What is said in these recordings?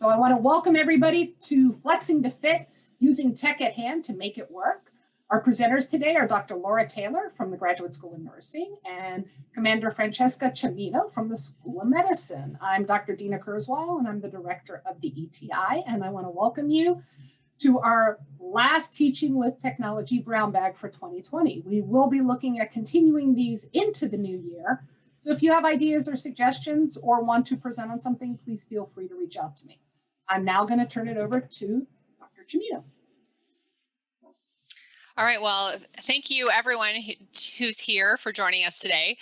So I want to welcome everybody to Flexing to Fit, using tech at hand to make it work. Our presenters today are Dr. Laura Taylor from the Graduate School of Nursing and Commander Francesca Cimino from the School of Medicine. I'm Dr. Dina Kurzweil, and I'm the director of the ETI, and I want to welcome you to our last Teaching with Technology Brown Bag for 2020. We will be looking at continuing these into the new year. So if you have ideas or suggestions or want to present on something, please feel free to reach out to me. I'm now going to turn it over to Dr. Cimino. All right, well, thank you everyone who's here for joining us today.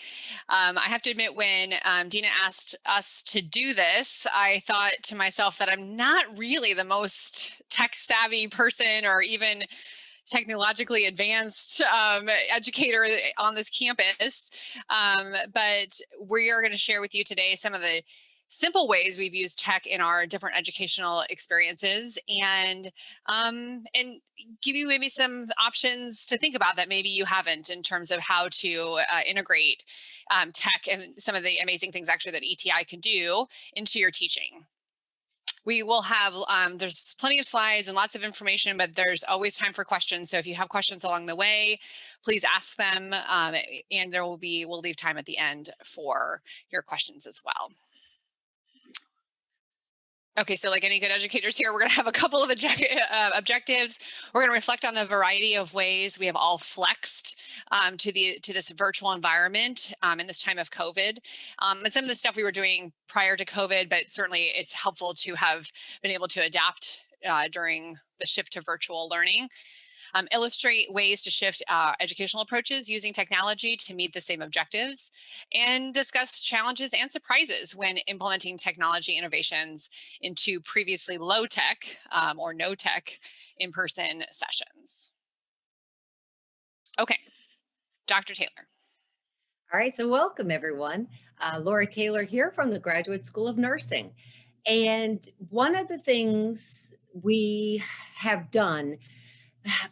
I have to admit, when Dina asked us to do this, I thought to myself that I'm not really the most tech savvy person or even technologically advanced educator on this campus. But we are going to share with you today some of the simple ways we've used tech in our different educational experiences, and give you maybe some options to think about that maybe you haven't, in terms of how to integrate tech and some of the amazing things actually that ETI can do into your teaching. We will have, there's plenty of slides and lots of information, but there's always time for questions. So if you have questions along the way, please ask them, and we'll leave time at the end for your questions as well. Okay, so like any good educators here, we're going to have a couple of objectives. We're going to reflect on the variety of ways we have all flexed to this virtual environment in this time of COVID. And some of the stuff we were doing prior to COVID, but certainly it's helpful to have been able to adapt during the shift to virtual learning. Illustrate ways to shift educational approaches using technology to meet the same objectives, and discuss challenges and surprises when implementing technology innovations into previously low tech or no tech in-person sessions. Okay, Dr. Taylor. All right, so welcome everyone. Laura Taylor here from the Graduate School of Nursing. And one of the things we have done,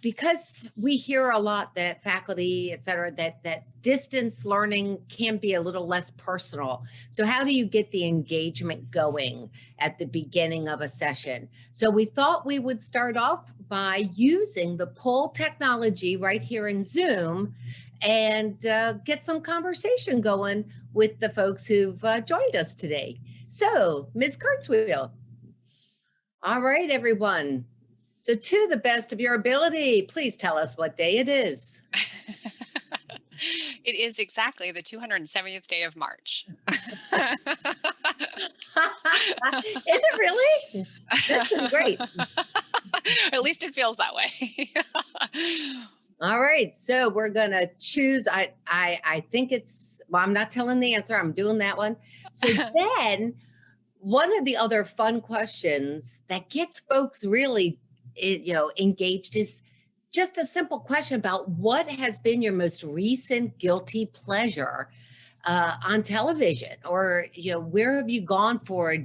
because we hear a lot that faculty, et cetera, that distance learning can be a little less personal. So how do you get the engagement going at the beginning of a session? So we thought we would start off by using the poll technology right here in Zoom and get some conversation going with the folks who've joined us today. So Ms. Kurzweil. All right, everyone. So to the best of your ability, please tell us what day it is. It is exactly the 270th day of March. Is it really? That's great. At least it feels that way. All right, so we're gonna choose, I think it's, well, I'm not telling the answer, I'm doing that one. So then one of the other fun questions that gets folks really engaged is just a simple question about what has been your most recent guilty pleasure on television, or where have you gone for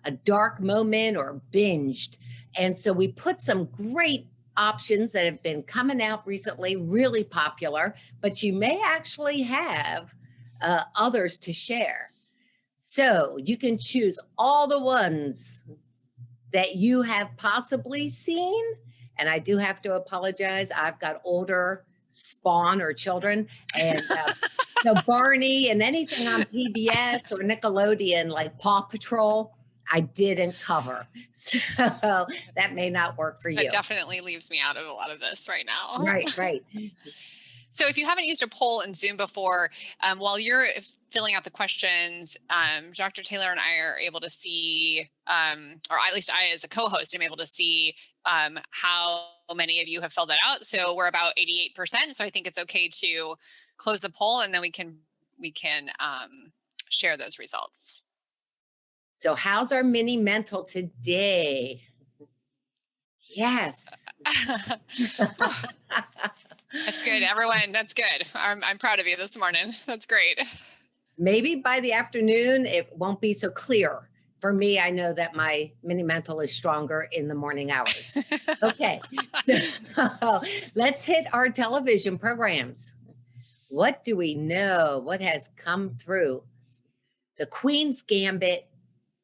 a dark moment or binged? And so we put some great options that have been coming out recently, really popular, but you may actually have others to share. So you can choose all the ones that you have possibly seen. And I do have to apologize. I've got older spawn or children, and so Barney and anything on PBS or Nickelodeon like Paw Patrol, I didn't cover. So that may not work for you. That definitely leaves me out of a lot of this right now. Right. So if you haven't used a poll in Zoom before, while you're filling out the questions, Dr. Taylor and I are able to see, or at least I as a co-host am able to see how many of you have filled that out. So we're about 88%. So I think it's okay to close the poll, and then we can share those results. So how's our mini mental today? Yes. That's good, everyone. That's good. I'm proud of you this morning. That's great. Maybe by the afternoon, it won't be so clear. For me, I know that my mini mental is stronger in the morning hours. Okay. So let's hit our television programs. What do we know? What has come through? The Queen's Gambit,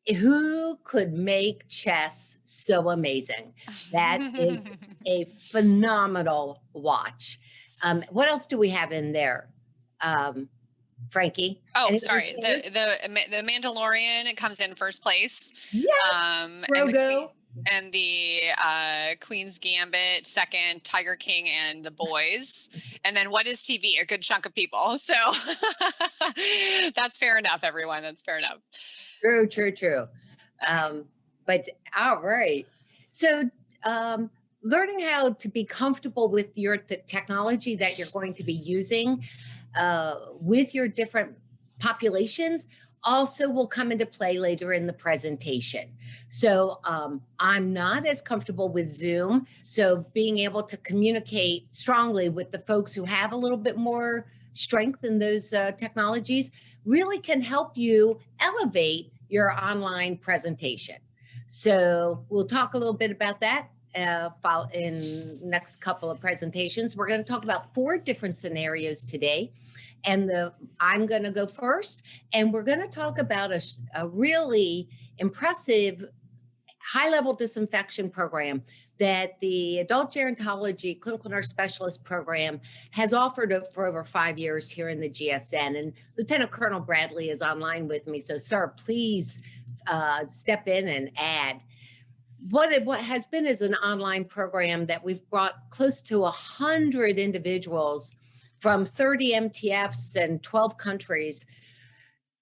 who could make chess so amazing? That is a phenomenal watch. What else do we have in there? Frankie? Oh, Any other sorry. players? The Mandalorian comes in first place. Yes, And Frodo. the Queen's Gambit second, Tiger King and the Boys. And then what is TV? A good chunk of people. So that's fair enough, everyone. That's fair enough. True. But all right. So learning how to be comfortable with the technology that you're going to be using with your different populations also will come into play later in the presentation. So I'm not as comfortable with Zoom. So being able to communicate strongly with the folks who have a little bit more strength in those technologies really can help you elevate your online presentation. So we'll talk a little bit about that in next couple of presentations. We're going to talk about 4 different scenarios today. And I'm going to go first, and we're going to talk about a really impressive high-level disinfection program that the Adult Gerontology Clinical Nurse Specialist program has offered for over 5 years here in the GSN. And Lieutenant Colonel Bradley is online with me. So, sir, please step in and add. What has been is an online program that we've brought close to 100 individuals from 30 MTFs and 12 countries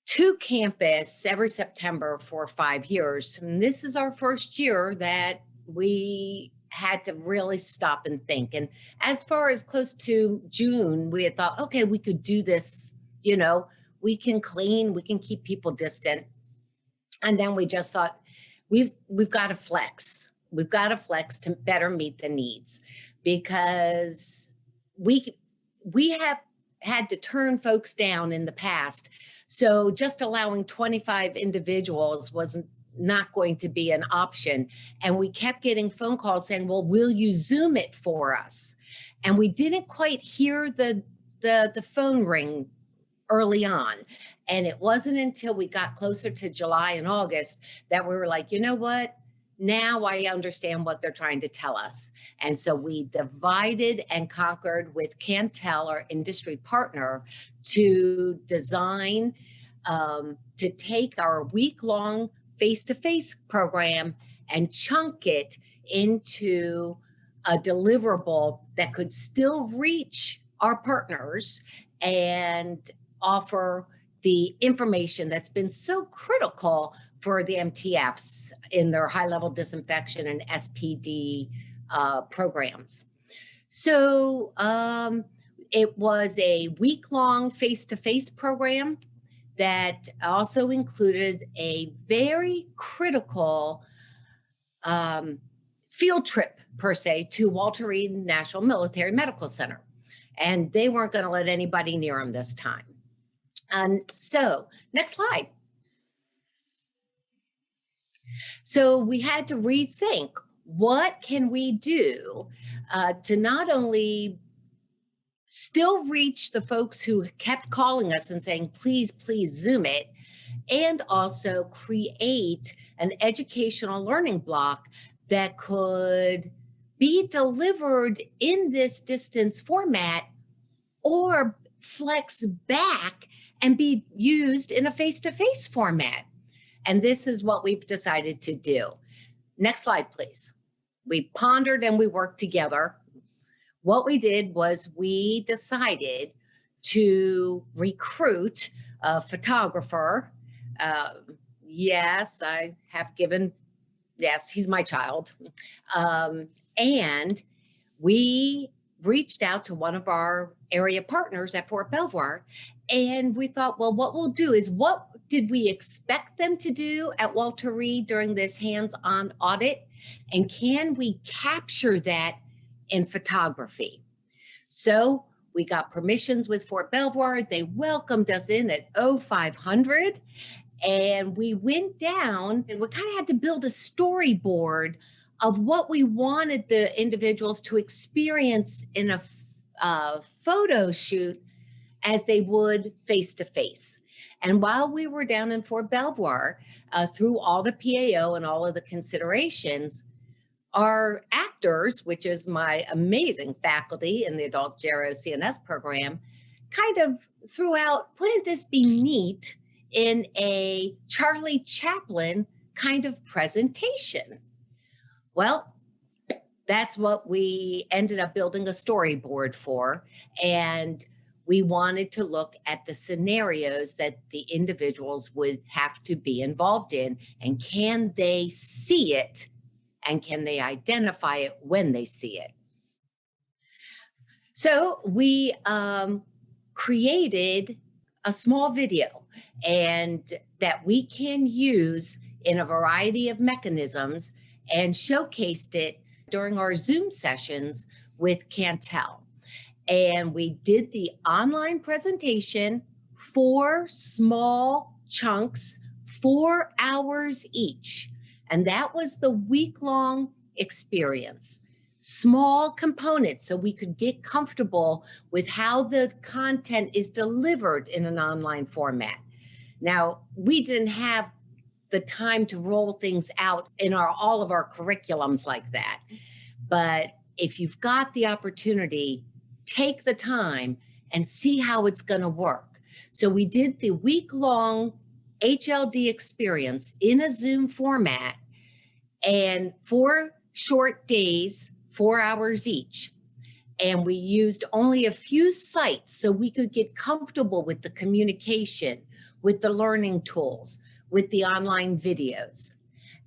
to campus every September for 5 years. And this is our first year that we had to really stop and think. And as far as close to June, we had thought, okay, we could do this, we can clean, we can keep people distant. And then we just thought, we've got to flex. We've got to flex to better meet the needs, because we have had to turn folks down in the past. So just allowing 25 individuals was not going to be an option. And we kept getting phone calls saying, well, will you Zoom it for us? And we didn't quite hear the phone ring early on. And it wasn't until we got closer to July and August that we were like, you know what? Now I understand what they're trying to tell us. And so we divided and conquered with Cantel, our industry partner, to design, to take our week-long face-to-face program and chunk it into a deliverable that could still reach our partners and offer the information that's been so critical for the MTFs in their high-level disinfection and SPD programs. So it was a week-long face-to-face program that also included a very critical field trip, per se, to Walter Reed National Military Medical Center. And they weren't going to let anybody near them this time. And so, next slide. So we had to rethink, what can we do to not only still reach the folks who kept calling us and saying, please Zoom it, and also create an educational learning block that could be delivered in this distance format or flex back and be used in a face-to-face format. And this is what we've decided to do. Next slide, please. We pondered and we worked together. What we did was we decided to recruit a photographer. Yes, I have given, yes, he's my child. And we reached out to one of our area partners at Fort Belvoir, and we thought, well, what we'll do is, what did we expect them to do at Walter Reed during this hands-on audit? And can we capture that in photography? So we got permissions with Fort Belvoir. They welcomed us in at 0500. And we went down and we kind of had to build a storyboard of what we wanted the individuals to experience in a photo shoot as they would face to face. And while we were down in Fort Belvoir, through all the PAO and all of the considerations, our actors, which is my amazing faculty in the adult Gero CNS program, kind of threw out, wouldn't this be neat in a Charlie Chaplin kind of presentation? Well, that's what we ended up building a storyboard for. And we wanted to look at the scenarios that the individuals would have to be involved in, and can they see it, and can they identify it when they see it? So we created a small video, and that we can use in a variety of mechanisms, and showcased it during our Zoom sessions with Cantel. And we did the online presentation, 4 small chunks, 4 hours each. And that was the week-long experience. Small components so we could get comfortable with how the content is delivered in an online format. Now, we didn't have the time to roll things out in all of our curriculums like that. But if you've got the opportunity, take the time and see how it's going to work. So we did the week-long HLD experience in a Zoom format, and 4 short days, 4 hours each. And we used only a few sites so we could get comfortable with the communication, with the learning tools, with the online videos.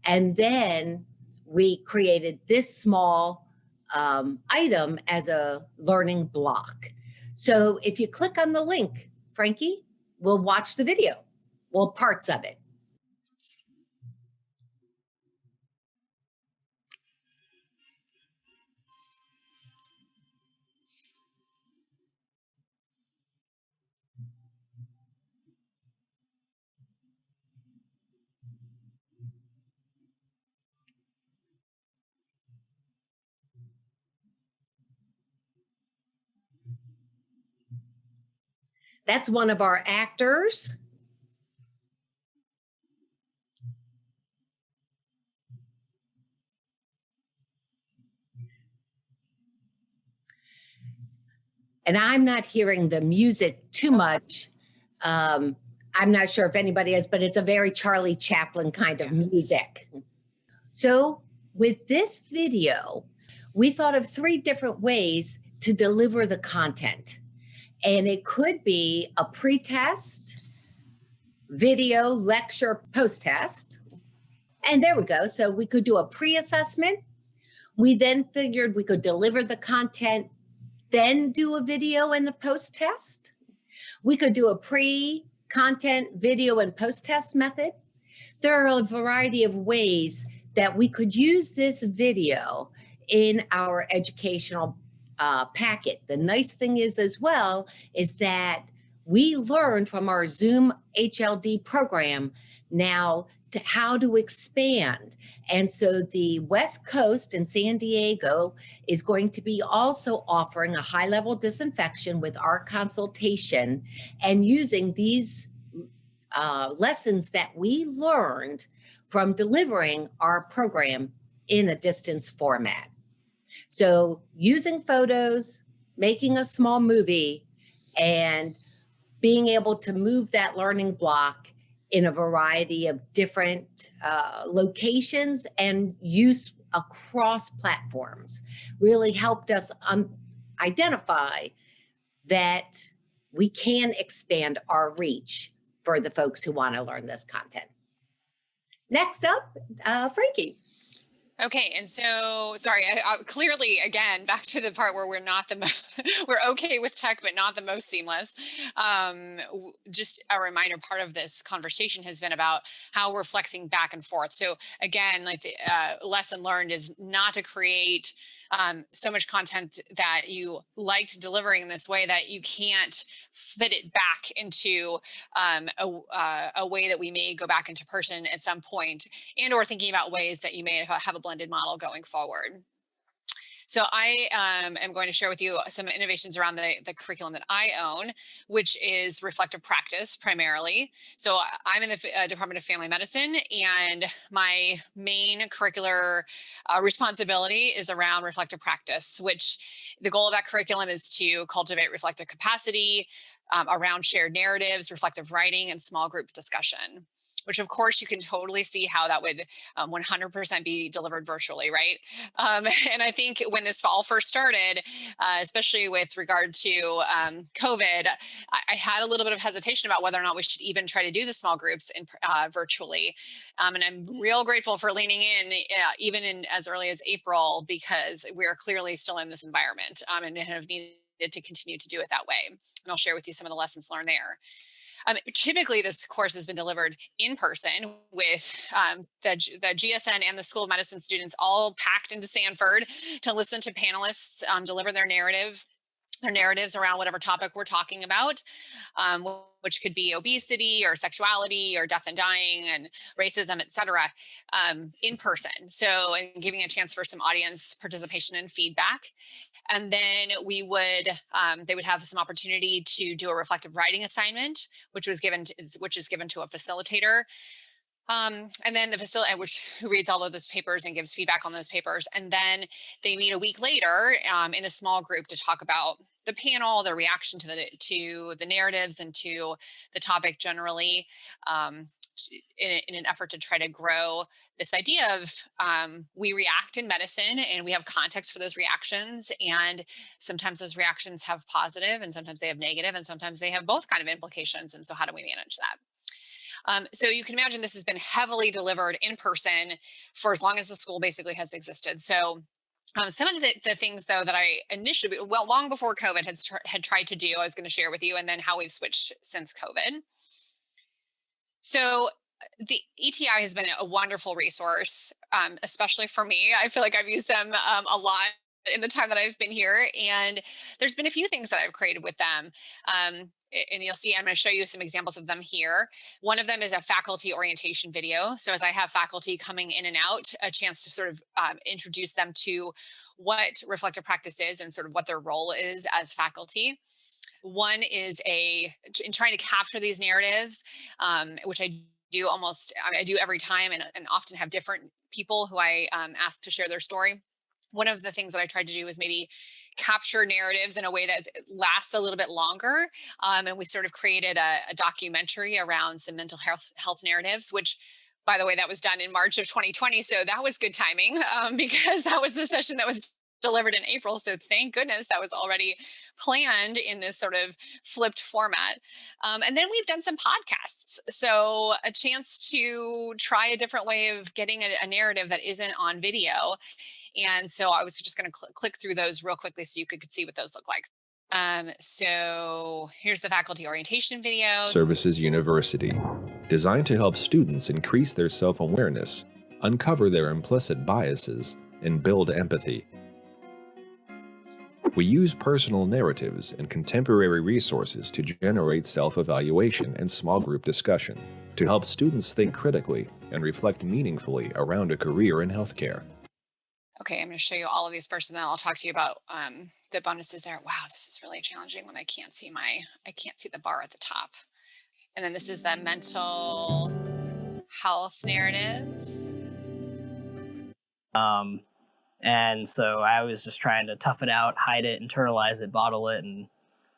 And then we created this small item as a learning block. So if you click on the link, Frankie, we'll watch the video, well, parts of it. That's one of our actors. And I'm not hearing the music too much. I'm not sure if anybody is, but it's a very Charlie Chaplin kind of music. So with this video, we thought of 3 different ways to deliver the content. And it could be a pre-test, video, lecture, post-test. And there we go. So we could do a pre-assessment. We then figured we could deliver the content, then do a video and a post-test. We could do a pre-content, video, and post-test method. There are a variety of ways that we could use this video in our educational packet. The nice thing is as well is that we learn from our Zoom HLD program now to how to expand. And so the West Coast and San Diego is going to be also offering a high-level disinfection with our consultation, and using these lessons that we learned from delivering our program in a distance format. So using photos, making a small movie, and being able to move that learning block in a variety of different locations and use across platforms really helped us identify that we can expand our reach for the folks who want to learn this content. Next up, Frankie. Okay, and so, sorry, clearly, again, back to the part where we're not the we're okay with tech, but not the most seamless. Just a reminder, part of this conversation has been about how we're flexing back and forth. So again, like the lesson learned is not to create so much content that you liked delivering in this way that you can't fit it back into a way that we may go back into person at some point, and or thinking about ways that you may have a blended model going forward. So I am going to share with you some innovations around the curriculum that I own, which is reflective practice primarily. So I'm in the Department of Family Medicine, and my main curricular responsibility is around reflective practice, which the goal of that curriculum is to cultivate reflective capacity around shared narratives, reflective writing, and small group discussion, which of course you can totally see how that would 100% be delivered virtually, right? And I think when this all first started, especially with regard to COVID, I had a little bit of hesitation about whether or not we should even try to do the small groups virtually. And I'm real grateful for leaning in, even in as early as April, because we are clearly still in this environment and have needed to continue to do it that way. And I'll share with you some of the lessons learned there. Typically, this course has been delivered in person with the GSN and the School of Medicine students all packed into Sanford to listen to panelists deliver their narratives around whatever topic we're talking about, which could be obesity or sexuality or death and dying and racism, et cetera, in person. So, and giving a chance for some audience participation and feedback. And then they would have some opportunity to do a reflective writing assignment, which is given to a facilitator. And then the facilitator, who reads all of those papers and gives feedback on those papers. And then they meet a week later in a small group to talk about the panel, their reaction to the narratives and to the topic generally, in an effort to try to grow this idea of we react in medicine and we have context for those reactions. And sometimes those reactions have positive and sometimes they have negative and sometimes they have both kind of implications. And so how do we manage that? So you can imagine this has been heavily delivered in person for as long as the school basically has existed. So some of the things, though, that I initially, long before COVID had tried to do, I was going to share with you, and then how we've switched since COVID. So the ETI has been a wonderful resource, especially for me. I feel like I've used them a lot in the time that I've been here. And there's been a few things that I've created with them. And you'll see, I'm going to show you some examples of them here. One of them is a faculty orientation video. So as I have faculty coming in and out, a chance to sort of introduce them to what reflective practice is and sort of what their role is as faculty. One is in trying to capture these narratives, which I do every time and often have different people who I ask to share their story. One of the things that I tried to do is maybe capture narratives in a way that lasts a little bit longer. And we sort of created a documentary around some mental health narratives, which, by the way, that was done in March of 2020. So that was good timing because that was the session that was delivered in April. So thank goodness that was already planned in this sort of flipped format. And then we've done some podcasts. So a chance to try a different way of getting a narrative that isn't on video. And so I was just going to click through those real quickly so you could see what those look like. So here's the faculty orientation video. Services University, designed to help students increase their self-awareness, uncover their implicit biases, and build empathy. We use personal narratives and contemporary resources to generate self-evaluation and small group discussion, to help students think critically and reflect meaningfully around a career in healthcare. Okay, I'm going to show you all of these first, and then I'll talk to you about the bonuses there. Wow, this is really challenging when I can't see the bar at the top. And then this is the mental health narratives. And so I was just trying to tough it out, hide it, internalize it, bottle it. And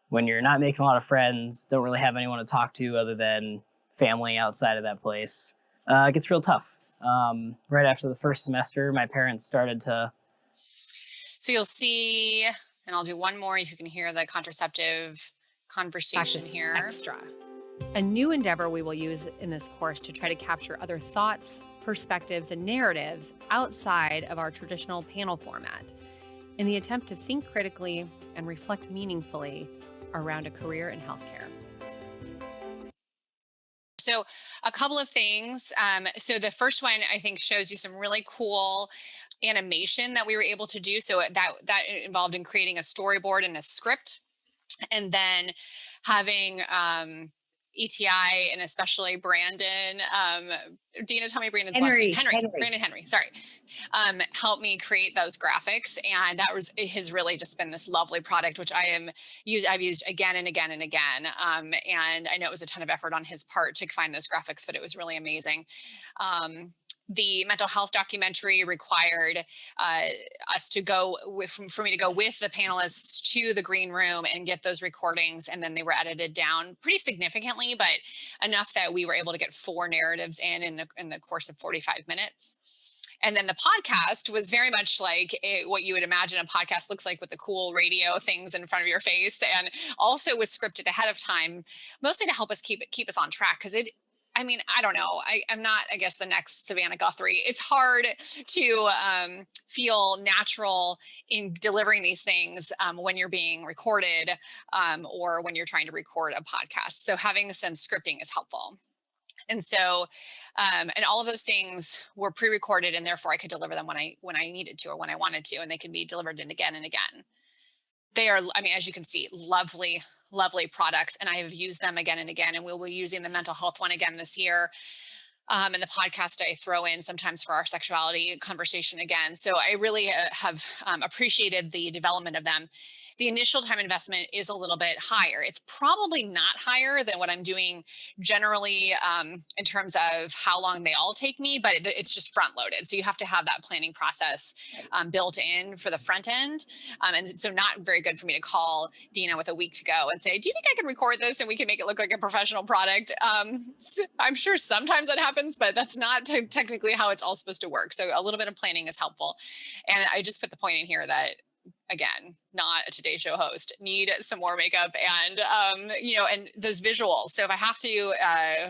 when you're not making a lot of friends, don't really have anyone to talk to other than family outside of that place, it gets real tough. Right after the first semester, my parents started to. So you'll see, and I'll do one more if you can hear the contraceptive conversation here. Extra. A new endeavor we will use in this course to try to capture other thoughts, perspectives, and narratives outside of our traditional panel format in the attempt to think critically and reflect meaningfully around a career in healthcare. So a couple of things. So the first one, I think, shows you some really cool animation that we were able to do. So that involved in creating a storyboard and a script, and then having ETI and especially Brandon, Dina, tell me Brandon's last name. Brandon Henry, sorry, helped me create those graphics. And it has really just been this lovely product, which I've used again and again and again. And I know it was a ton of effort on his part to find those graphics, but it was really amazing. The mental health documentary required us to go for me to go with the panelists to the green room and get those recordings, and then they were edited down pretty significantly, but enough that we were able to get 4 narratives in the course of 45 minutes. And then the podcast was very much like what you would imagine a podcast looks like, with the cool radio things in front of your face, and also was scripted ahead of time, mostly to help us keep us on track, because I don't know. I'm not, I guess, the next Savannah Guthrie. It's hard to feel natural in delivering these things when you're being recorded or when you're trying to record a podcast. So having some scripting is helpful. And so, and all of those things were pre-recorded, and therefore I could deliver them when I needed to or when I wanted to, and they can be delivered in again and again. They are, as you can see, lovely products, and I have used them again and again, and we'll be using the mental health one again this year. And the podcast I throw in sometimes for our sexuality conversation again. So I really have appreciated the development of them. The initial time investment is a little bit higher. It's probably not higher than what I'm doing generally in terms of how long they all take me, but it's just front loaded. So you have to have that planning process built in for the front end. And so not very good for me to call Dina with a week to go and say, do you think I can record this and we can make it look like a professional product? I'm sure sometimes that happens, but that's not technically how it's all supposed to work. So a little bit of planning is helpful. And I just put the point in here that, again, not a Today Show host, need some more makeup and, and those visuals. So if I have to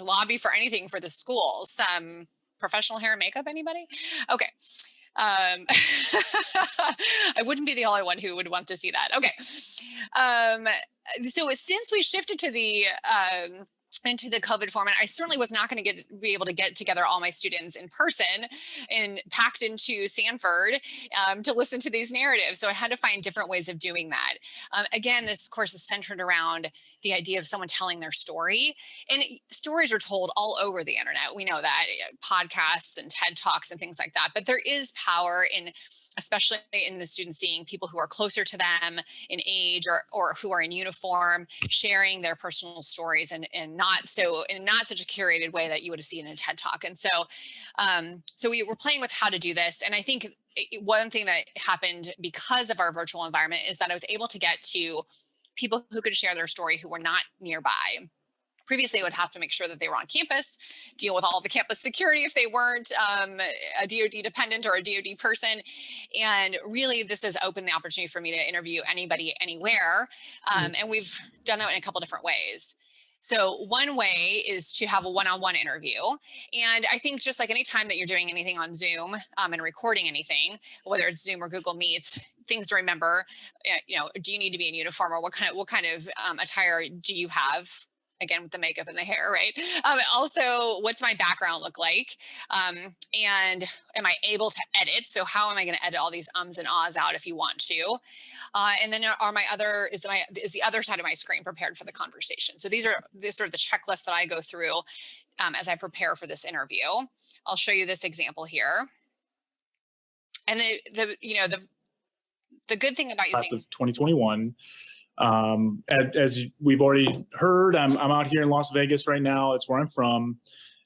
lobby for anything for the school, some professional hair and makeup, anybody? Okay. I wouldn't be the only one who would want to see that. Okay. So since we shifted to the, into the COVID format, I certainly was not going to be able to get together all my students in person and packed into Sanford to listen to these narratives. So I had to find different ways of doing that. Again, this course is centered around the idea of someone telling their story, and stories are told all over the internet. We know that, podcasts and TED Talks and things like that, but there is power in, especially in the students, seeing people who are closer to them in age or who are in uniform, sharing their personal stories and not such a curated way that you would see in a TED Talk. And so, so we were playing with how to do this. And I think one thing that happened because of our virtual environment is that I was able to get to people who could share their story who were not nearby. Previously, I would have to make sure that they were on campus, deal with all the campus security if they weren't a DoD dependent or a DoD person. And really, this has opened the opportunity for me to interview anybody, anywhere. And we've done that in a couple different ways. So one way is to have a one-on-one interview. And I think just like any time that you're doing anything on Zoom and recording anything, whether it's Zoom or Google Meets, things to remember, do you need to be in uniform, or what kind of attire do you have? Again, with the makeup and the hair, right? Also, what's my background look like? And am I able to edit? So how am I going to edit all these ums and ahs out if you want to? And then is the other side of my screen prepared for the conversation? So these are sort of the checklist that I go through as I prepare for this interview. I'll show you this example here. And the good thing about using class of 2021. As we've already heard, I'm out here in Las Vegas right now. It's where I'm from.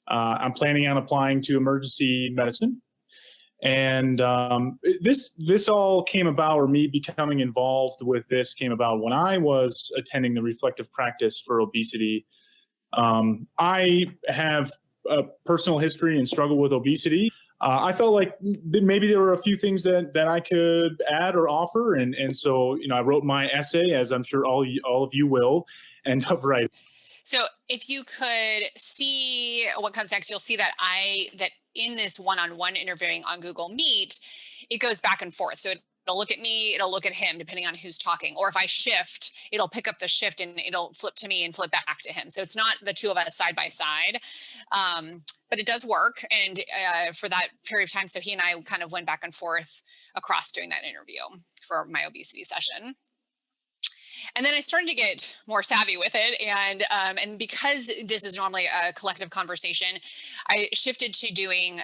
I'm planning on applying to emergency medicine. And this all came about, or me becoming involved with this came about when I was attending the reflective practice for obesity. I have a personal history and struggle with obesity. I felt like maybe there were a few things that I could add or offer. And so, I wrote my essay, as I'm sure all of you will end up writing. So if you could see what comes next, you'll see that in this one-on-one interviewing on Google Meet, it goes back and forth. So it'll look at me, it'll look at him, depending on who's talking. Or if I shift, it'll pick up the shift and it'll flip to me and flip back to him. So it's not the two of us side by side. But it does work. And for that period of time, so he and I kind of went back and forth across doing that interview for my obesity session. And then I started to get more savvy with it. And because this is normally a collective conversation, I shifted to doing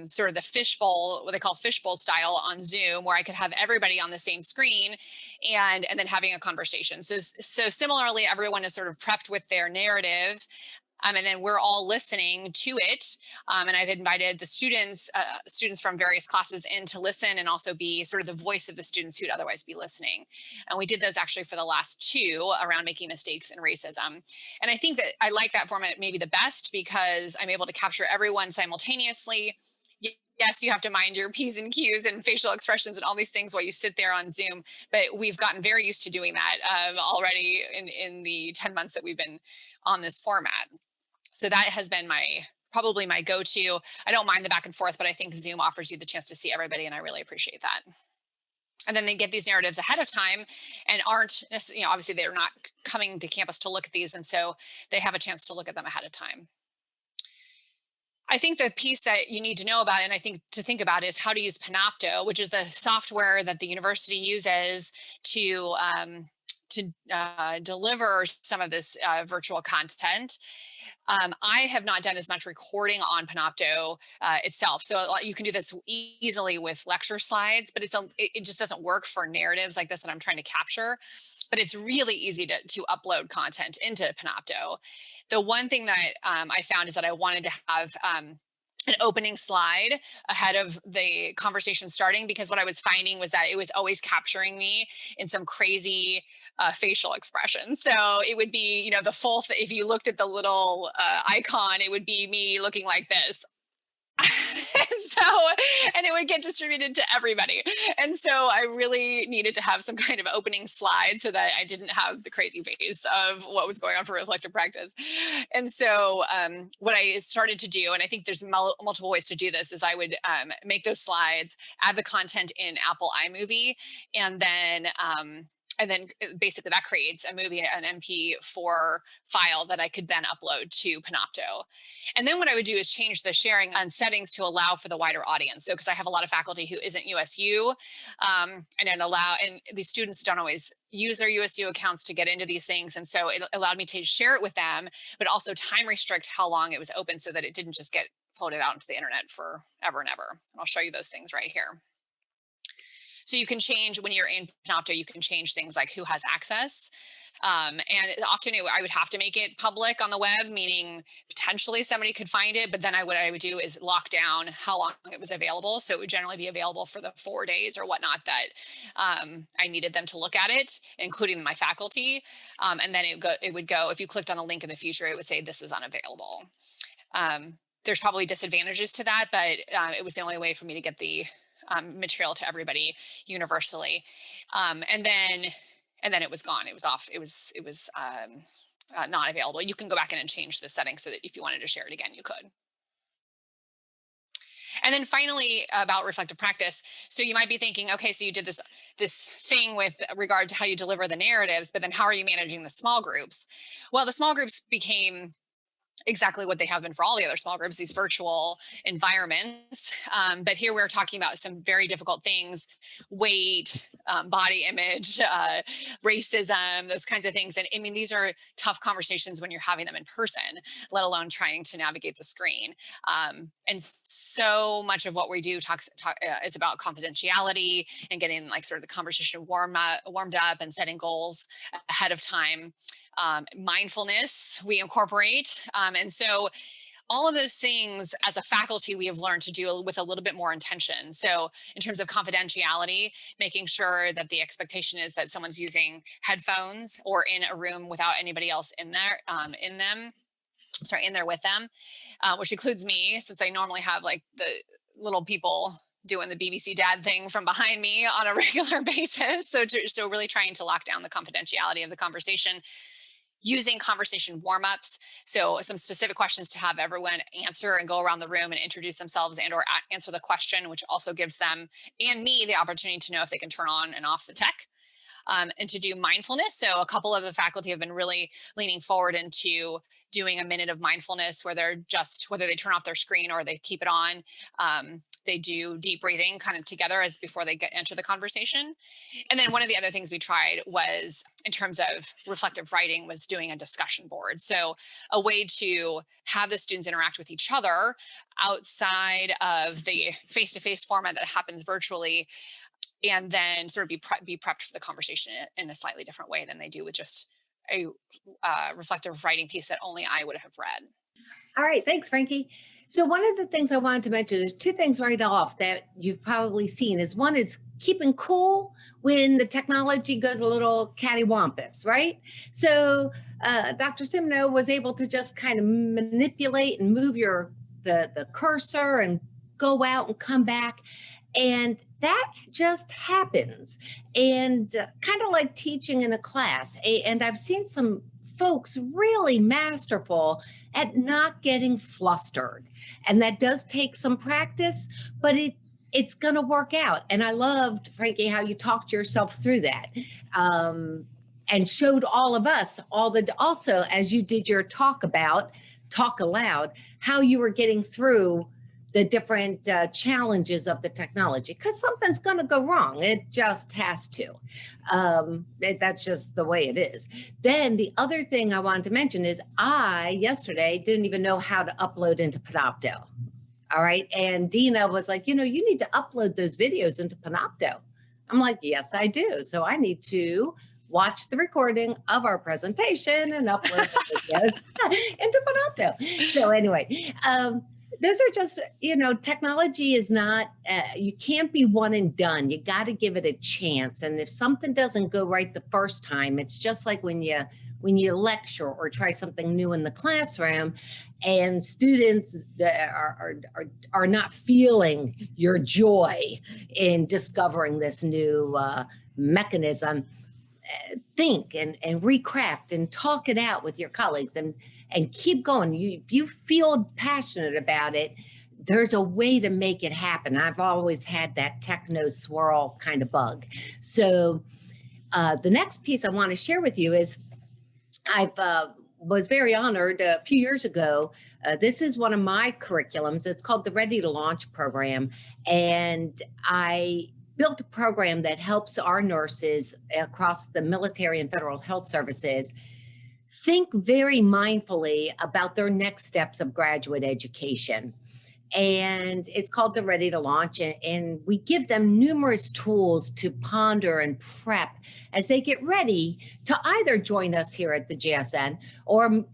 sort of the fishbowl, what they call fishbowl style on Zoom, where I could have everybody on the same screen and then having a conversation. So similarly, everyone is sort of prepped with their narrative. And then we're all listening to it. And I've invited the students from various classes in to listen and also be sort of the voice of the students who'd otherwise be listening. And we did those actually for the last 2 around making mistakes and racism. And I think that I like that format maybe the best because I'm able to capture everyone simultaneously. Yes, you have to mind your P's and Q's and facial expressions and all these things while you sit there on Zoom, but we've gotten very used to doing that already in the 10 months that we've been on this format. So that has been probably my go-to. I don't mind the back and forth, but I think Zoom offers you the chance to see everybody, and I really appreciate that. And then they get these narratives ahead of time and aren't, obviously they're not coming to campus to look at these, and so they have a chance to look at them ahead of time. I think the piece that you need to know about, and I think to think about, is how to use Panopto, which is the software that the university uses to deliver some of this virtual content. I have not done as much recording on Panopto itself. So you can do this easily with lecture slides, but it just doesn't work for narratives like this that I'm trying to capture. But it's really easy to upload content into Panopto. The one thing that I found is that I wanted to have an opening slide ahead of the conversation starting, because what I was finding was that it was always capturing me in some crazy facial expression. So it would be, the full, if you looked at the little icon, it would be me looking like this. And it would get distributed to everybody. And so I really needed to have some kind of opening slide so that I didn't have the crazy face of what was going on for reflective practice. And so what I started to do, and I think there's multiple ways to do this, is I would make those slides, add the content in Apple iMovie, and then basically that creates a movie, an MP4 file that I could then upload to Panopto. And then what I would do is change the sharing on settings to allow for the wider audience. So because I have a lot of faculty who isn't USU, and these students don't always use their USU accounts to get into these things. And so it allowed me to share it with them, but also time restrict how long it was open so that it didn't just get floated out into the internet for ever and ever. And I'll show you those things right here. So you can change, when you're in Panopto, you can change things like who has access. And often I would have to make it public on the web, meaning potentially somebody could find it, but then what I would do is lock down how long it was available. So it would generally be available for the 4 days or whatnot that I needed them to look at it, including my faculty. And then it would go, if you clicked on the link in the future, it would say this is unavailable. There's probably disadvantages to that, but it was the only way for me to get the material to everybody universally. And then it was gone. It was off. It was not available. You can go back in and change the settings so that if you wanted to share it again, you could. And then finally, about reflective practice. So you might be thinking, okay, so you did this thing with regard to how you deliver the narratives, but then how are you managing the small groups? Well, the small groups became exactly what they have been for all the other small groups, these virtual environments. But here we're talking about some very difficult things: weight, body image, racism, those kinds of things. And I mean, these are tough conversations when you're having them in person, let alone trying to navigate the screen. And so much of what we do is about confidentiality and getting like sort of the conversation warmed up and setting goals ahead of time. Mindfulness we incorporate. And so all of those things as a faculty, we have learned to do with a little bit more intention. So in terms of confidentiality, making sure that the expectation is that someone's using headphones or in a room without anybody else in there, in there with them, which includes me, since I normally have like the little people doing the BBC dad thing from behind me on a regular basis. So really trying to lock down the confidentiality of the conversation, using conversation warm-ups. So some specific questions to have everyone answer and go around the room and introduce themselves and or answer the question, which also gives them and me the opportunity to know if they can turn on and off the tech. And to do mindfulness. So a couple of the faculty have been really leaning forward into doing a minute of mindfulness where they're just, whether they turn off their screen or they keep it on, they do deep breathing kind of together as before they enter the conversation. And then one of the other things we tried was, in terms of reflective writing, was doing a discussion board. So a way to have the students interact with each other outside of the face-to-face format that happens virtually, and then sort of be prepped for the conversation in a slightly different way than they do with just a reflective writing piece that only I would have read. All right, thanks, Frankie. So one of the things I wanted to mention is two things right off that you've probably seen is one is keeping cool when the technology goes a little cattywampus, right? So Dr. Simno was able to just kind of manipulate and move the cursor and go out and come back. And that just happens. And kind of like teaching in a class. And I've seen some folks really masterful at not getting flustered. And that does take some practice, but it's going to work out. And I loved, Frankie, how you talked yourself through that and showed all of us also, as you did your talk aloud, how you were getting through the different challenges of the technology, because something's going to go wrong. It just has to. That's just the way it is. Then the other thing I wanted to mention is I, yesterday, didn't even know how to upload into Panopto. All right. And Dina was like, you need to upload those videos into Panopto. I'm like, yes, I do. So I need to watch the recording of our presentation and upload the videos into Panopto. So anyway, those are just, technology is not, you can't be one and done. You got to give it a chance. And if something doesn't go right the first time, it's just like when you lecture or try something new in the classroom and students are not feeling your joy in discovering this new mechanism. Think and recraft and talk it out with your colleagues and keep going. You feel passionate about it. There's a way to make it happen. I've always had that techno swirl kind of bug. So the next piece I want to share with you is I was very honored a few years ago. This is one of my curriculums. It's called the Ready to Launch program. And I built a program that helps our nurses across the military and federal health services think very mindfully about their next steps of graduate education. And it's called the Ready to Launch. And we give them numerous tools to ponder and prep as they get ready to either join us here at the JSN or,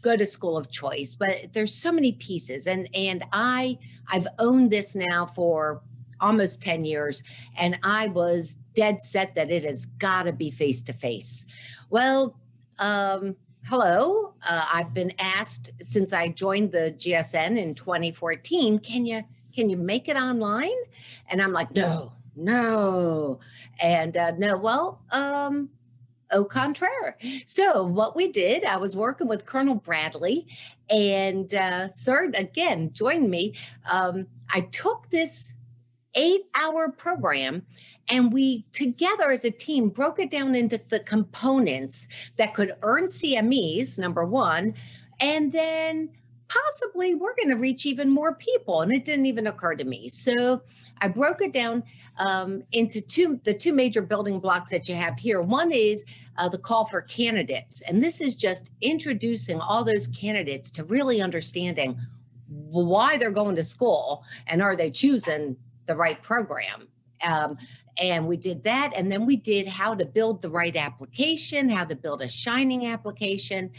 go to school of choice. But there's so many pieces. And I've owned this now for almost 10 years. And I was dead set that it has got to be face-to-face. Well, hello. I've been asked since I joined the GSN in 2014, can you make it online? And I'm like, no. And au contraire. So what we did, I was working with Colonel Bradley and Sir, again, joined me. I took this 8-hour program and we together as a team broke it down into the components that could earn CMEs, number one, and then possibly we're going to reach even more people. And it didn't even occur to me. So I broke it down into the two major building blocks that you have here. One is the call for candidates. And this is just introducing all those candidates to really understanding why they're going to school and are they choosing the right program. And we did that. And then we did how to build the right application, how to build a shining application.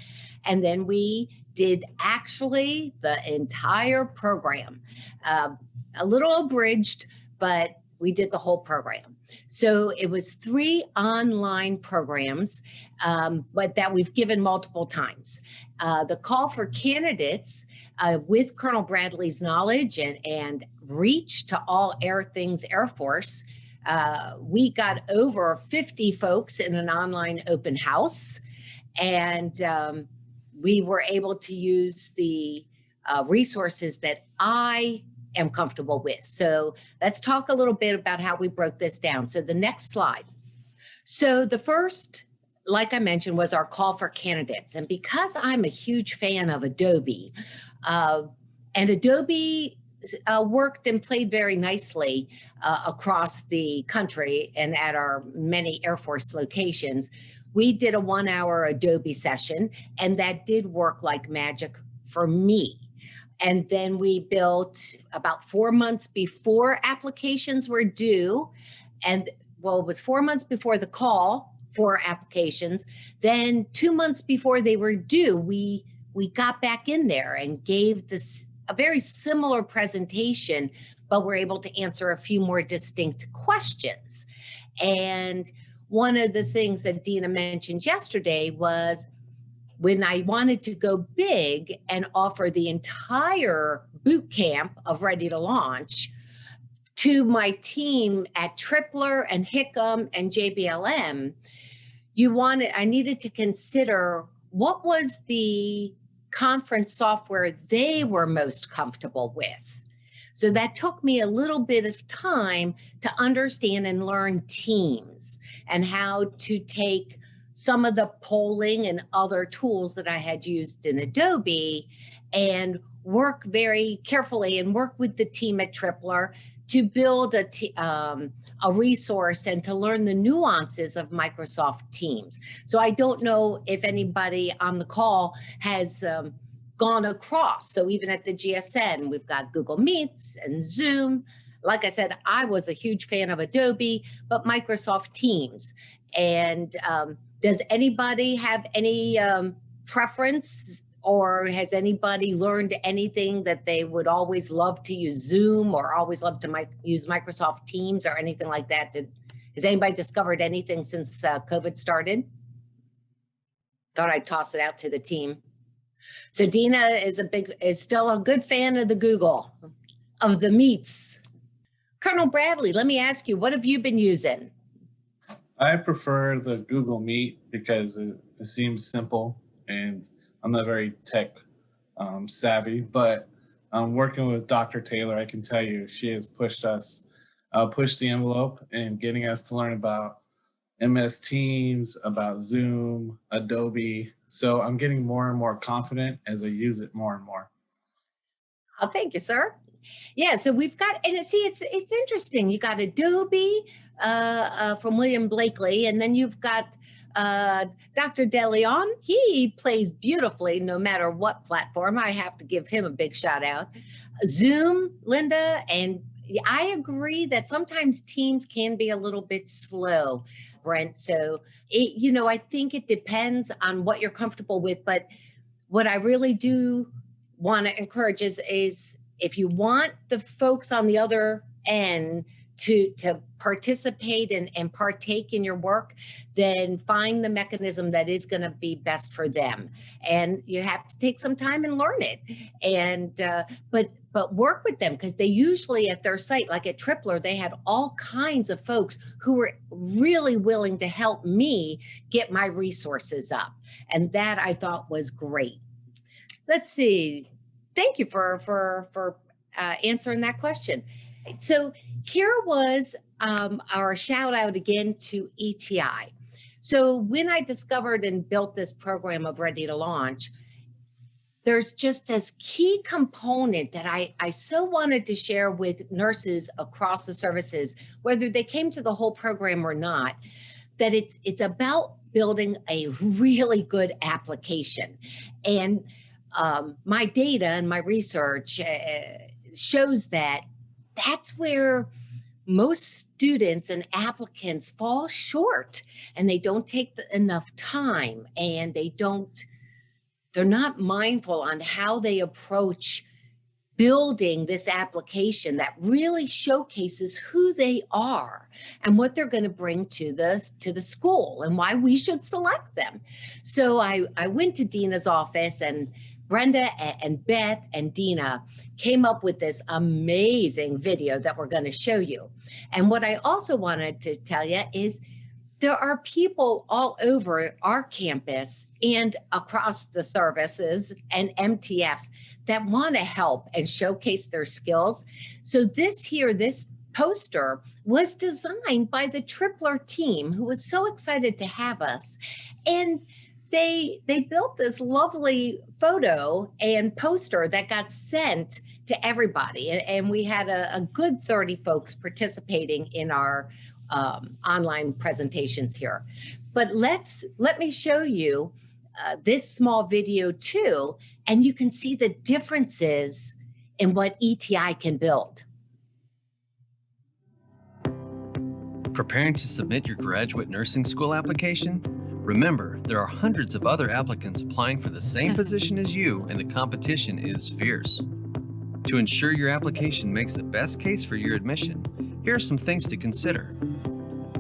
And then we did actually the entire program, a little abridged, but we did the whole program. So it was 3 online programs, but that we've given multiple times. The call for candidates with Colonel Bradley's knowledge and reach to all things Air Force, we got over 50 folks in an online open house. And we were able to use the resources that I am comfortable with. So let's talk a little bit about how we broke this down. So the next slide. So the first, like I mentioned, was our call for candidates. And because I'm a huge fan of Adobe, and Adobe worked and played very nicely across the country and at our many Air Force locations. We did a 1-hour Adobe session, and that did work like magic for me. And then we built about 4 months before applications were due. And well, it was 4 months before the call for applications. Then 2 months before they were due, we got back in there and gave this a very similar presentation, but we're able to answer a few more distinct questions. And one of the things that Dina mentioned yesterday was when I wanted to go big and offer the entire boot camp of Ready to Launch to my team at Tripler and Hickam and JBLM, I needed to consider what was the conference software they were most comfortable with. So that took me a little bit of time to understand and learn Teams and how to take some of the polling and other tools that I had used in Adobe and work very carefully and work with the team at Tripler to build a resource and to learn the nuances of Microsoft Teams. So I don't know if anybody on the call has gone across. So even at the GSN, we've got Google Meets and Zoom. Like I said, I was a huge fan of Adobe, but Microsoft Teams. And does anybody have any preference, or has anybody learned anything that they would always love to use Zoom or always love to use Microsoft Teams or anything like that? Has anybody discovered anything since COVID started? Thought I'd toss it out to the team. So Dina is still a good fan of the Google, of the Meets. Colonel Bradley, let me ask you, what have you been using? I prefer the Google Meet because it seems simple, and I'm not very tech savvy, but working with Dr. Taylor, I can tell you she has pushed the envelope in getting us to learn about MS Teams, about Zoom, Adobe. So I'm getting more and more confident as I use it more and more. Oh, thank you, sir. Yeah, so we've got, and see, it's interesting. You got Adobe from William Blakely, and then you've got Dr. DeLeon. He plays beautifully no matter what platform. I have to give him a big shout out. Zoom, Linda, and I agree that sometimes Teams can be a little bit slow, Brent. So, I think it depends on what you're comfortable with. But what I really do want to encourage is if you want the folks on the other end to participate and partake in your work, then find the mechanism that is going to be best for them. And you have to take some time and learn it. And but work with them, because they usually at their site, like at Tripler, they had all kinds of folks who were really willing to help me get my resources up. And that I thought was great. Let's see. Thank you for answering that question. So here was our shout out again to ETI. So when I discovered and built this program of Ready to Launch, there's just this key component that I so wanted to share with nurses across the services, whether they came to the whole program or not, that it's about building a really good application. And my data and my research shows that that's where most students and applicants fall short, and they don't take enough time, and they're not mindful on how they approach building this application that really showcases who they are and what they're going to bring to the school and why we should select them. So I went to Dina's office, and Brenda and Beth and Dina came up with this amazing video that we're going to show you. And what I also wanted to tell you is there are people all over our campus and across the services and MTFs that want to help and showcase their skills. So this poster was designed by the Tripler team, who was so excited to have us. And they built this lovely photo and poster that got sent to everybody. And we had a good 30 folks participating in our online presentations here. But let me show you this small video too, and you can see the differences in what ETI can build. Preparing to submit your graduate nursing school application? Remember, there are hundreds of other applicants applying for the same position as you, and the competition is fierce. To ensure your application makes the best case for your admission, here are some things to consider.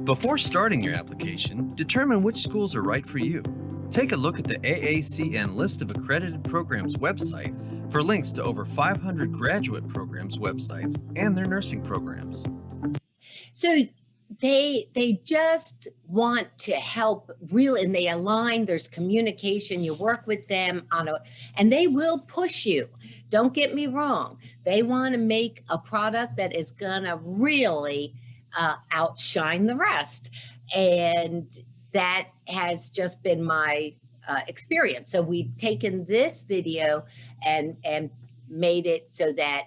Before starting your application, determine which schools are right for you. Take a look at the AACN list of accredited programs website for links to over 500 graduate programs websites and their nursing programs. So they just want to help really, and they align, there's communication, you work with them and they will push you. Don't get me wrong. They want to make a product that is gonna really outshine the rest. And that has just been my experience. So we've taken this video and made it so that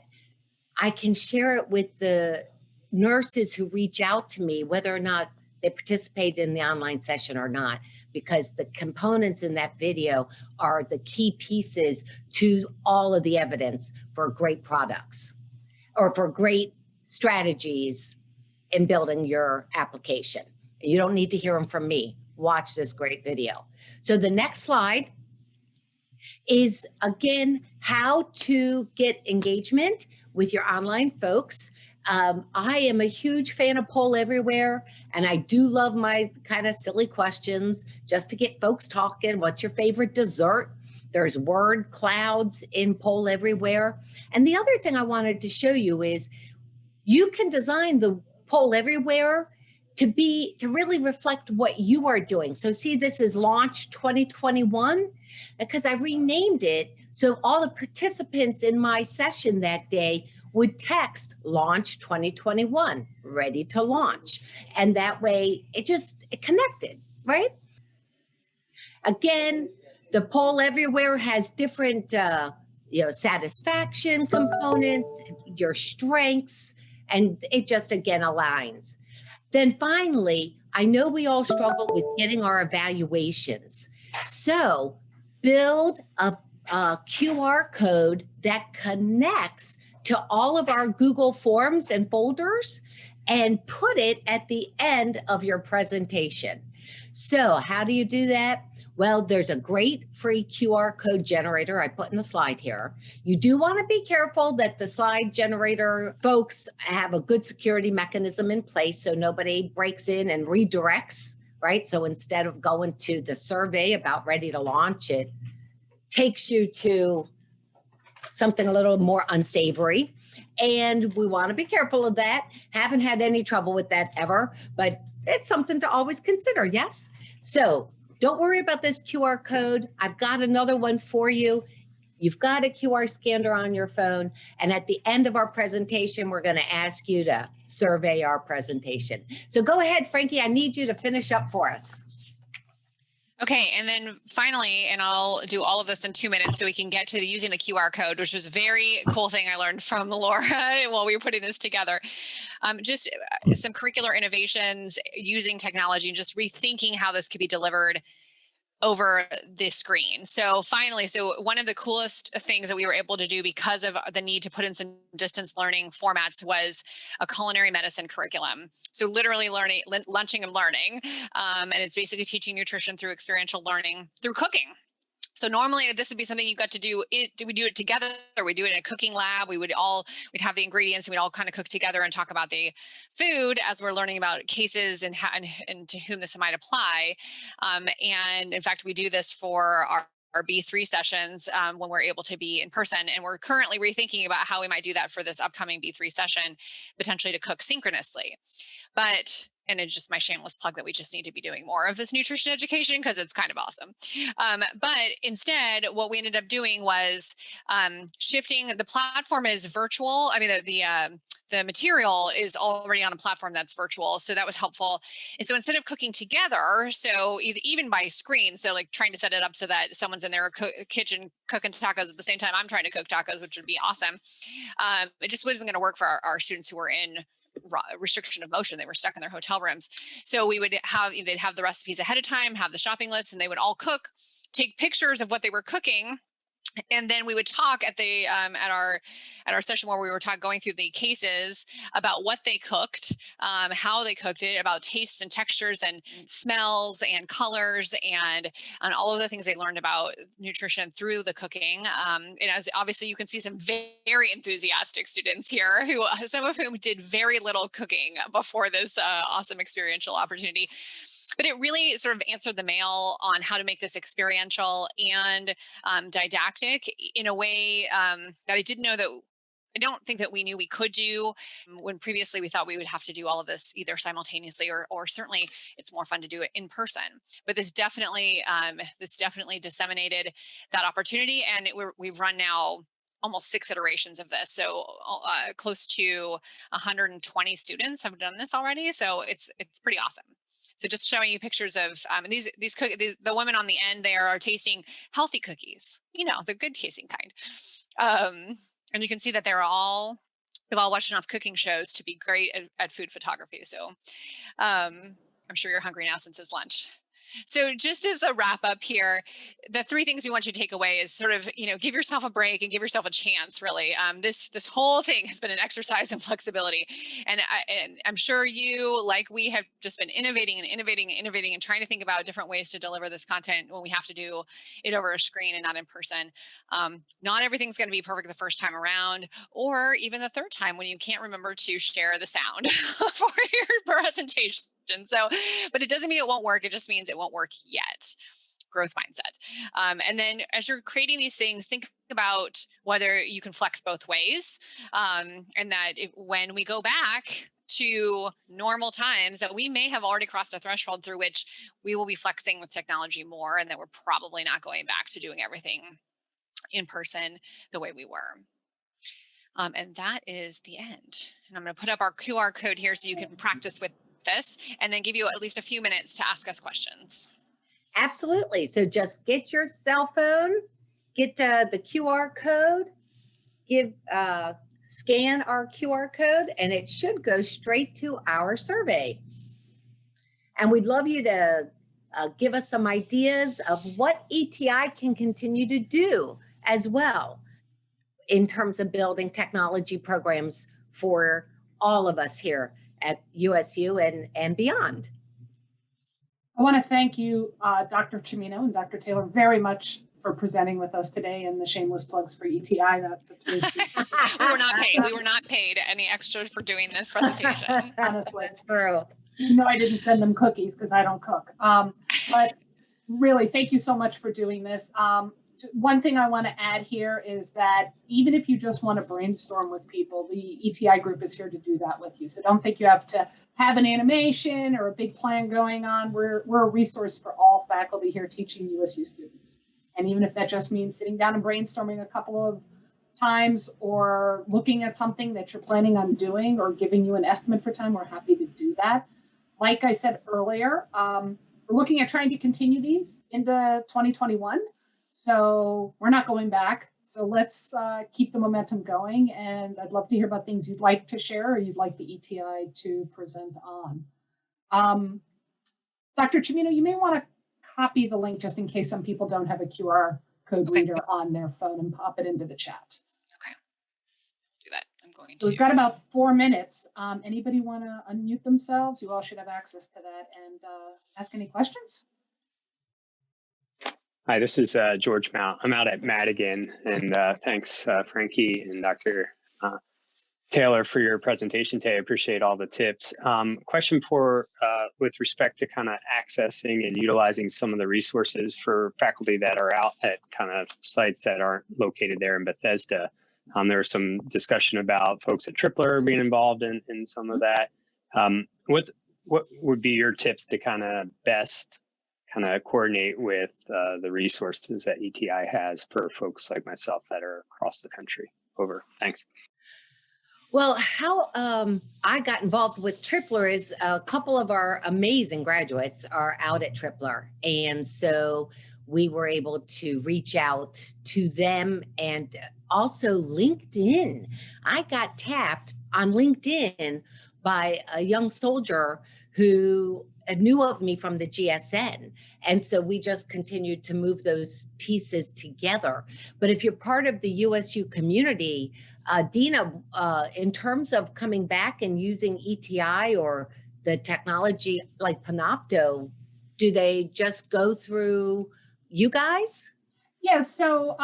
I can share it with the nurses who reach out to me, whether or not they participate in the online session or not, because the components in that video are the key pieces to all of the evidence for great products or for great strategies in building your application. You don't need to hear them from me. Watch this great video. So the next slide is, again, how to get engagement with your online folks. I am a huge fan of Poll Everywhere, and I do love my kind of silly questions just to get folks talking. What's your favorite dessert? There's word clouds in Poll Everywhere. And the other thing I wanted to show you is you can design the Poll Everywhere to really reflect what you are doing. So see, this is Launch 2021, because I renamed it so all the participants in my session that day would text Launch 2021, ready to launch. And that way it connected, right? Again, the Poll Everywhere has different satisfaction components, your strengths, and it just, again, aligns. Then finally, I know we all struggle with getting our evaluations. So build a QR code that connects to all of our Google Forms and folders and put it at the end of your presentation. So how do you do that? Well, there's a great free QR code generator I put in the slide here. You do want to be careful that the slide generator folks have a good security mechanism in place so nobody breaks in and redirects, right? So instead of going to the survey about ready to launch, it takes you to something a little more unsavory. And we want to be careful of that. Haven't had any trouble with that ever, but it's something to always consider, yes? So don't worry about this QR code. I've got another one for you. You've got a QR scanner on your phone. And at the end of our presentation, we're going to ask you to survey our presentation. So go ahead, Frankie. I need you to finish up for us. Okay, and then finally, and I'll do all of this in 2 minutes so we can get to using the QR code, which was a very cool thing I learned from Laura while we were putting this together. Just some curricular innovations using technology and just rethinking how this could be delivered over the screen. So finally, one of the coolest things that we were able to do because of the need to put in some distance learning formats was a culinary medicine curriculum. So literally lunching and learning. And it's basically teaching nutrition through experiential learning through cooking. So normally this would be something you got to do. We do it together. We do it in a cooking lab. We'd have the ingredients and we'd all kind of cook together and talk about the food as we're learning about cases and to whom this might apply. And in fact, we do this for our B3 sessions when we're able to be in person. And we're currently rethinking about how we might do that for this upcoming B3 session, potentially to cook synchronously. But and it's just my shameless plug that we just need to be doing more of this nutrition education because it's kind of awesome. But instead, what we ended up doing was shifting. The platform is virtual. I mean, the material is already on a platform that's virtual, so that was helpful. And so instead of cooking together, so even by screen, so like trying to set it up so that someone's in their kitchen cooking tacos at the same time I'm trying to cook tacos, which would be awesome. It just wasn't going to work for our students who were in restriction of motion. They were stuck in their hotel rooms. So they'd have the recipes ahead of time, have the shopping list, and they would all cook, take pictures of what they were cooking. And then we would talk at the at our session where we were going through the cases about what they cooked, how they cooked it, about tastes and textures and smells and colors and all of the things they learned about nutrition through the cooking. And as obviously you can see some very enthusiastic students here, who some of whom did very little cooking before this awesome experiential opportunity. But it really sort of answered the mail on how to make this experiential and didactic in a way that I don't think that we knew we could do when previously we thought we would have to do all of this either simultaneously or certainly it's more fun to do it in person. But this definitely disseminated that opportunity, and we've run now almost 6 iterations of this. So close to 120 students have done this already. So it's pretty awesome. So just showing you pictures of these the women on the end there are tasting healthy cookies, the good tasting kind. And you can see that they've all watched enough cooking shows to be great at food photography. So I'm sure you're hungry now since it's lunch. So just as a wrap up here, the 3 things we want you to take away is sort of, give yourself a break and give yourself a chance, really. This whole thing has been an exercise in flexibility. And I'm sure you, like we, have just been innovating and trying to think about different ways to deliver this content when we have to do it over a screen and not in person. Not everything's going to be perfect the first time around, or even the third time when you can't remember to share the sound for your presentation. So, but it doesn't mean it won't work. It just means it won't work yet. Growth mindset. And then as you're creating these things, think about whether you can flex both ways. And that when we go back to normal times, that we may have already crossed a threshold through which we will be flexing with technology more, and that we're probably not going back to doing everything in person the way we were. And that is the end. And I'm going to put up our QR code here so you can practice with this, and then give you at least a few minutes to ask us questions. Absolutely. So just get your cell phone, get the QR code, scan our QR code, and it should go straight to our survey. And we'd love you to give us some ideas of what ETI can continue to do as well in terms of building technology programs for all of us here at USU and beyond. I want to thank you, Dr. Cimino and Dr. Taylor, very much for presenting with us today, and the shameless plugs for ETI. That's really We were not paid. We were not paid any extra for doing this presentation. Honestly, that's true. I didn't send them cookies because I don't cook. But really, thank you so much for doing this. One thing I want to add here is that even if you just want to brainstorm with people, the ETI group is here to do that with you. So don't think you have to have an animation or a big plan going on. We're a resource for all faculty here teaching USU students. And even if that just means sitting down and brainstorming a couple of times, or looking at something that you're planning on doing, or giving you an estimate for time, we're happy to do that. Like I said earlier, we're looking at trying to continue these into 2021. So we're not going back. So let's keep the momentum going. And I'd love to hear about things you'd like to share or you'd like the ETI to present on. Dr. Cimino, you may want to copy the link just in case some people don't have a QR code reader on their phone, and pop it into the chat. Okay. Do that. I'm going So to. we've got about 4 minutes. Anybody want to unmute themselves? You all should have access to that, and ask any questions. Hi, this is George Mount. I'm out at Madigan, and thanks, Frankie and Dr. Taylor, for your presentation today. I appreciate all the tips. Question for, with respect to kind of accessing and utilizing some of the resources for faculty that are out at kind of sites that aren't located there in Bethesda. There was some discussion about folks at Tripler being involved in some of that. what would be your tips to kind of best kind of coordinate with the resources that ETI has for folks like myself that are across the country? Over. Thanks. Well, how I got involved with Tripler is a couple of our amazing graduates are out at Tripler. And so we were able to reach out to them, and also LinkedIn. I got tapped on LinkedIn by a young soldier who knew of me from the GSN. And so we just continued to move those pieces together. But if you're part of the USU community, Dina, in terms of coming back and using ETI or the technology like Panopto, do they just go through you guys? Yeah, so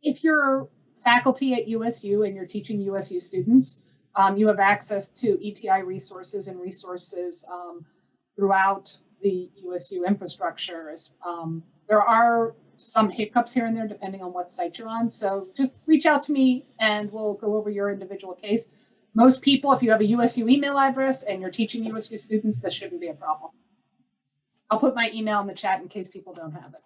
if you're faculty at USU and you're teaching USU students, you have access to ETI resources and resources throughout the USU infrastructure. There are some hiccups here and there depending on what site you're on. So just reach out to me and we'll go over your individual case. Most people, if you have a USU email address and you're teaching USU students, this shouldn't be a problem. I'll put my email in the chat in case people don't have it.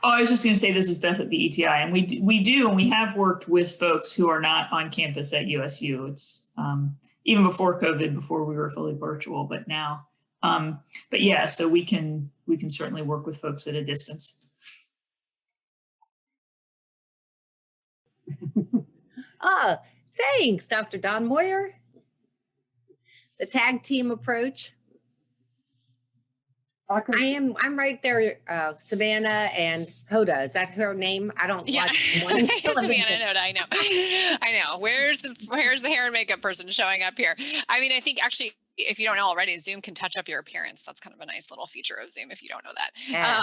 Oh, I was just going to say, this is Beth at the ETI, and we have worked with folks who are not on campus at USU. It's even before COVID, before we were fully virtual, but now. But yeah, so we can certainly work with folks at a distance. Thanks, Dr. Don Moyer. The tag team approach. I'm right there, Savannah and Hoda. Is that her name? I don't watch one. Savannah and Hoda, I know. Where's the hair and makeup person showing up here? I mean, I think actually, if you don't know already, Zoom can touch up your appearance. That's kind of a nice little feature of Zoom if you don't know that. Yeah.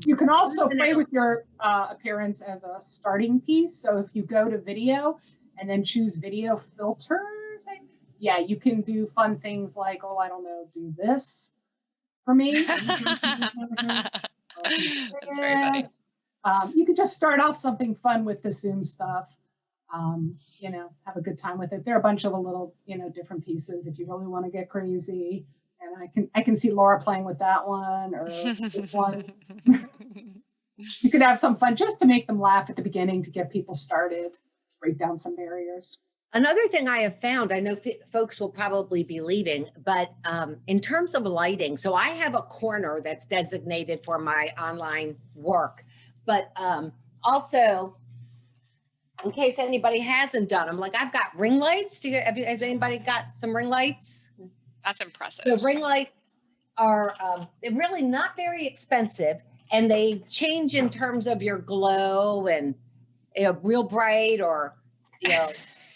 You can also play with your appearance as a starting piece. So if you go to video and then choose video filters, yeah, you can do fun things like, oh, I don't know, do this for me. That's very funny. You could just start off something fun with the Zoom stuff. Have a good time with it. There are a bunch of little, different pieces if you really want to get crazy. And I can see Laura playing with that one or this one. You could have some fun just to make them laugh at the beginning to get people started, break down some barriers. Another thing I have found, I know folks will probably be leaving, but in terms of lighting, so I have a corner that's designated for my online work, but also, in case anybody hasn't done them, like I've got ring lights. Has anybody got some ring lights? That's impressive. So ring lights are they're really not very expensive, and they change in terms of your glow and real bright or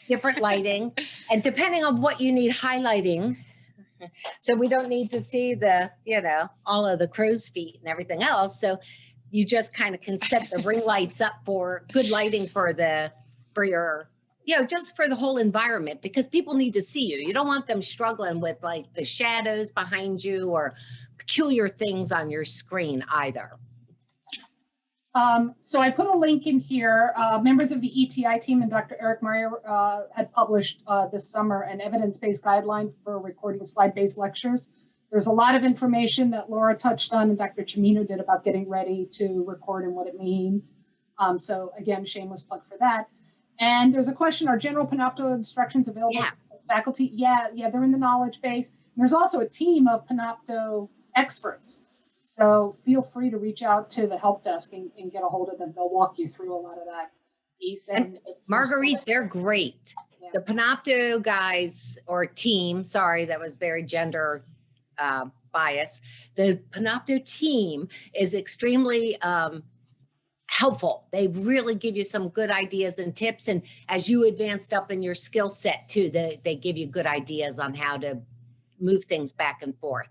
different lighting, and depending on what you need highlighting. So we don't need to see the all of the crow's feet and everything else. So you just kind of can set the ring lights up for good lighting for your just for the whole environment, because people need to see you. You don't want them struggling with like the shadows behind you or peculiar things on your screen either. So I put a link in here. Members of the ETI team and Dr. Eric Meyer had published this summer an evidence-based guideline for recording slide-based lectures. There's a lot of information that Laura touched on and Dr. Cimino did about getting ready to record and what it means. So again, shameless plug for that. And there's a question, are general Panopto instructions available to faculty? Yeah, they're in the knowledge base. And there's also a team of Panopto experts. So feel free to reach out to the help desk and get a hold of them. They'll walk you through a lot of that piece. And Marguerite, they're great. Yeah. The Panopto guys or team, sorry, that was very gender bias. The Panopto team is extremely helpful. They really give you some good ideas and tips. And as you advanced up in your skill set too, they give you good ideas on how to move things back and forth.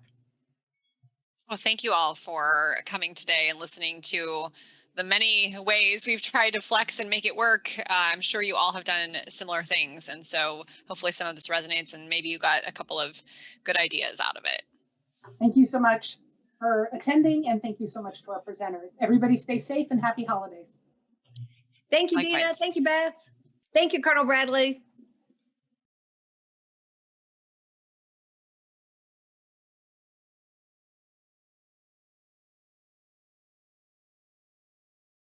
Well, thank you all for coming today and listening to the many ways we've tried to flex and make it work. I'm sure you all have done similar things. And so hopefully some of this resonates and maybe you got a couple of good ideas out of it. Thank you so much for attending, and thank you so much to our presenters. Everybody stay safe and happy holidays. Thank you, Likewise. Dina. Thank you, Beth. Thank you, Colonel Bradley.